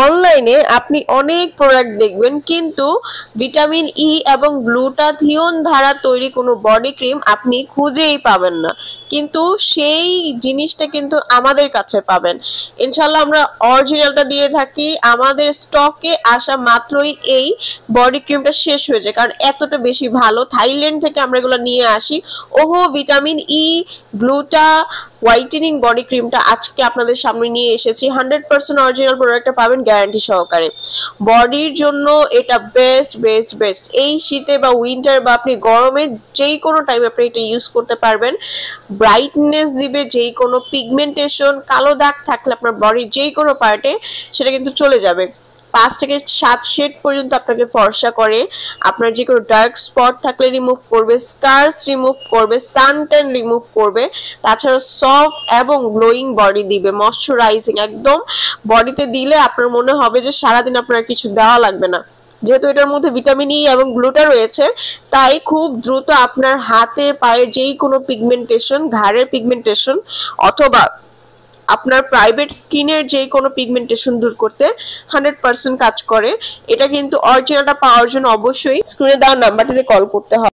অনলাইনে আপনি অনেক প্রোডাক্ট দেখবেন, কিন্তু ভিটামিন ই এবং গ্লুটাথিওন দ্বারা তৈরি কোনো বডি ক্রিম আপনি খুঁজেই পাবেন না, কিন্তু সেই জিনিসটা কিন্তু আমাদের কাছে পাবেন। ইনশাল্লাহ আমরা অরিজিনালটা দিয়ে থাকি। আমাদের স্টকে আসা মাত্রই এই বডি ক্রিমটা শেষ হয়ে যায়, কারণ এতটা বেশি ভালো। থাইল্যান্ড থেকে আমরা এগুলো নিয়ে আসি। ওহো ভিটামিন ই গ্লুটা হোয়াইটেনিং বডি ক্রিমটা আজকে আপনাদের সামনে নিয়ে এসেছি। 100% অরিজিনাল প্রোডাক্টটা পাবেন গ্যারান্টি সহকারে। বডির জন্য এটা বেস্ট বেস্ট বেস্ট। এই শীতে বা উইন্টার বা আপনি গরমে যেই কোনো টাইমে আপনি এটা ইউজ করতে পারবেন। ব্রাইটনেস দিবে, যেই কোনো পিগমেন্টেশন কালো দাগ থাকলে আপনার বডির যেই কোনো পার্টে সেটা কিন্তু চলে যাবে। 5 থেকে 7 শেড পর্যন্ত আপনাকে ফর্সা করে। আপনার যে কোনো ডার্ক স্পট থাকলে রিমুভ করবে, স্কার্স রিমুভ করবে, সানট্যান রিমুভ করবে। তাছাড়া সফট এবং গ্লোয়িং বডি দিবে, ময়শ্চারাইজিং একদম বডিতে দিলে আপনার মনে হবে যে সারাদিন আপনার কিছু দেওয়া লাগবে না। যেহেতু এটার মধ্যে ভিটামিন ই এবং গ্লুটা রয়েছে, তাই খুব দ্রুত আপনার হাতে পায়ে যেই কোনো পিগমেন্টেশন, ঘাড়ের পিগমেন্টেশন অথবা আপনার প্রাইভেট স্কিনের যে কোনো পিগমেন্টেশন দূর করতে 100% কাজ করে। এটা কিন্তু অরিজিনালটা পাওয়ার জন্য অবশ্যই স্ক্রিনে দেওয়া নাম্বারটিতে কল করতে হবে।